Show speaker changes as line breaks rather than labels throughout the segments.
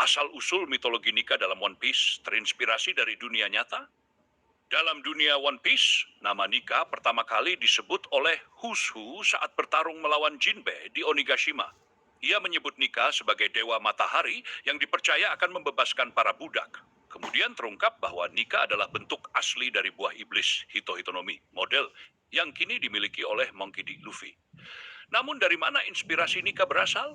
Asal-usul mitologi Nika dalam One Piece terinspirasi dari dunia nyata. Dalam dunia One Piece, nama Nika pertama kali disebut oleh Hushu saat bertarung melawan Jinbe di Onigashima. Ia menyebut Nika sebagai dewa matahari yang dipercaya akan membebaskan para budak. Kemudian terungkap bahwa Nika adalah bentuk asli dari buah iblis Hito Hitonomi, model yang kini dimiliki oleh Monkey D. Luffy. Namun dari mana inspirasi Nika berasal?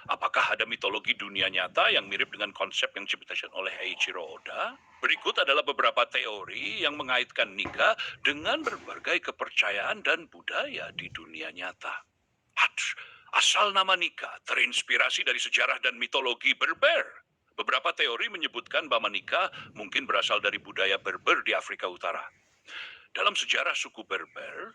Apakah ada mitologi dunia nyata yang mirip dengan konsep yang diciptakan oleh Eiichiro Oda? Berikut adalah beberapa teori yang mengaitkan Nika dengan berbagai kepercayaan dan budaya di dunia nyata. Asal nama Nika terinspirasi dari sejarah dan mitologi Berber. Beberapa teori menyebutkan bahwa Nika mungkin berasal dari budaya Berber di Afrika Utara. Dalam sejarah suku Berber,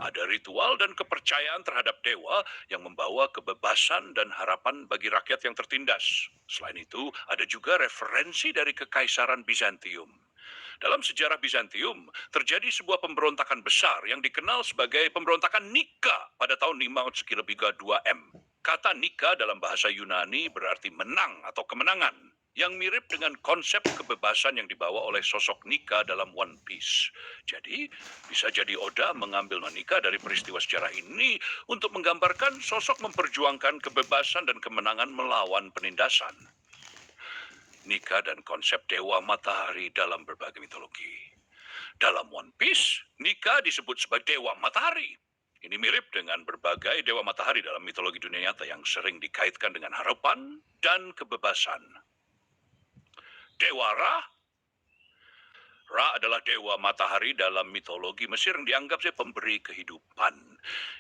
ada ritual dan kepercayaan terhadap dewa yang membawa kebebasan dan harapan bagi rakyat yang tertindas. Selain itu, ada juga referensi dari Kekaisaran Bizantium. Dalam sejarah Bizantium, terjadi sebuah pemberontakan besar yang dikenal sebagai pemberontakan Nika pada tahun 5-2M. Kata Nika dalam bahasa Yunani berarti menang atau kemenangan, yang mirip dengan konsep kebebasan yang dibawa oleh sosok Nika dalam One Piece. Jadi, bisa jadi Oda mengambil Nika dari peristiwa sejarah ini untuk menggambarkan sosok memperjuangkan kebebasan dan kemenangan melawan penindasan. Nika dan konsep dewa matahari dalam berbagai mitologi. Dalam One Piece, Nika disebut sebagai dewa matahari. Ini mirip dengan berbagai dewa matahari dalam mitologi dunia nyata yang sering dikaitkan dengan harapan dan kebebasan. Dewa Ra. Ra adalah dewa matahari dalam mitologi Mesir yang dianggap sebagai pemberi kehidupan.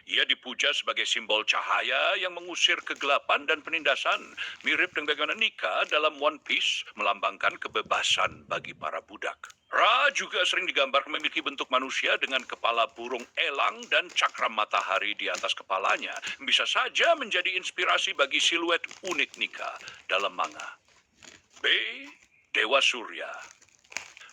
Ia dipuja sebagai simbol cahaya yang mengusir kegelapan dan penindasan. Mirip dengan bagaimana Nika dalam One Piece melambangkan kebebasan bagi para budak. Ra juga sering digambar memiliki bentuk manusia dengan kepala burung elang dan cakram matahari di atas kepalanya. Bisa saja menjadi inspirasi bagi siluet unik Nika dalam manga. B. Dewa Surya.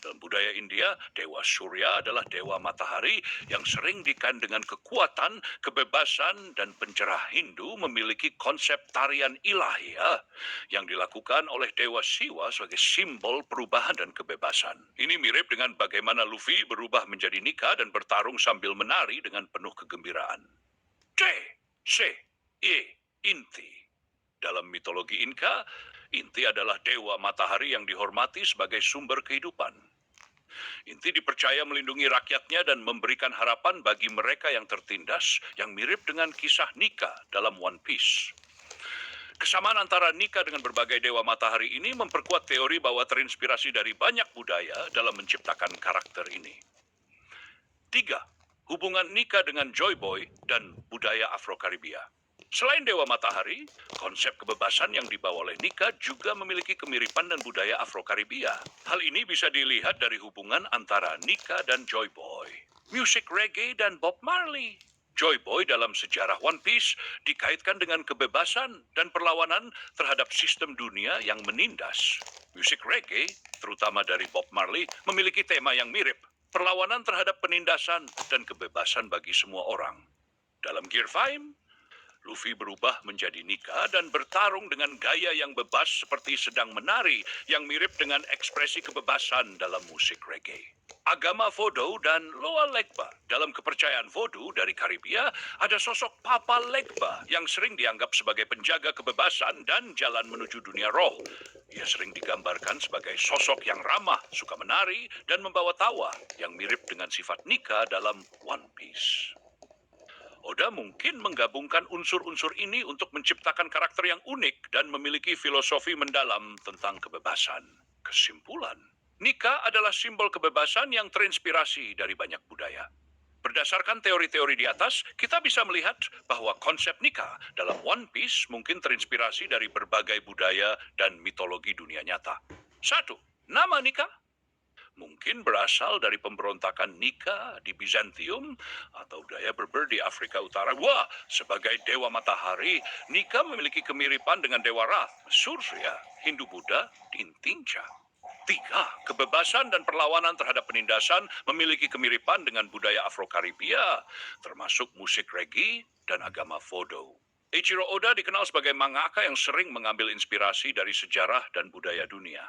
Dalam budaya India, Dewa Surya adalah dewa matahari yang sering dikaitkan dengan kekuatan, kebebasan, dan pencerah Hindu memiliki konsep tarian ilahiyah yang dilakukan oleh Dewa Siwa sebagai simbol perubahan dan kebebasan. Ini mirip dengan bagaimana Luffy berubah menjadi Nika dan bertarung sambil menari dengan penuh kegembiraan. Inti. Dalam mitologi Inka, Inti adalah dewa matahari yang dihormati sebagai sumber kehidupan. Inti dipercaya melindungi rakyatnya dan memberikan harapan bagi mereka yang tertindas, yang mirip dengan kisah Nika dalam One Piece. Kesamaan antara Nika dengan berbagai dewa matahari ini memperkuat teori bahwa terinspirasi dari banyak budaya dalam menciptakan karakter ini. 3. Hubungan Nika dengan Joy Boy dan budaya Afro-Karibia. Selain dewa matahari, konsep kebebasan yang dibawa oleh Nika juga memiliki kemiripan dan budaya Afro-Karibia. Hal ini bisa dilihat dari hubungan antara Nika dan Joy Boy, musik reggae dan Bob Marley. Joy Boy dalam sejarah One Piece dikaitkan dengan kebebasan dan perlawanan terhadap sistem dunia yang menindas. Musik reggae, terutama dari Bob Marley, memiliki tema yang mirip, perlawanan terhadap penindasan dan kebebasan bagi semua orang. Dalam Gear 5, Luffy berubah menjadi Nika dan bertarung dengan gaya yang bebas seperti sedang menari yang mirip dengan ekspresi kebebasan dalam musik reggae. Agama Vodou dan Loa Legba. Dalam kepercayaan Vodou dari Karibia, ada sosok Papa Legba yang sering dianggap sebagai penjaga kebebasan dan jalan menuju dunia roh. Ia sering digambarkan sebagai sosok yang ramah, suka menari, dan membawa tawa yang mirip dengan sifat Nika dalam One Piece. Oda mungkin menggabungkan unsur-unsur ini untuk menciptakan karakter yang unik dan memiliki filosofi mendalam tentang kebebasan. Kesimpulan, Nika adalah simbol kebebasan yang terinspirasi dari banyak budaya. Berdasarkan teori-teori di atas, kita bisa melihat bahwa konsep Nika dalam One Piece mungkin terinspirasi dari berbagai budaya dan mitologi dunia nyata. 1. Nama Nika mungkin berasal dari pemberontakan Nika di Bizantium atau budaya Berber di Afrika Utara. Wah, sebagai dewa matahari, Nika memiliki kemiripan dengan dewa Ra, Surya, Hindu-Buddha, dan Tinja. 3. Kebebasan dan perlawanan terhadap penindasan memiliki kemiripan dengan budaya Afro-Karibia, termasuk musik reggae dan agama Vodou. Eiichiro Oda dikenal sebagai mangaka yang sering mengambil inspirasi dari sejarah dan budaya dunia.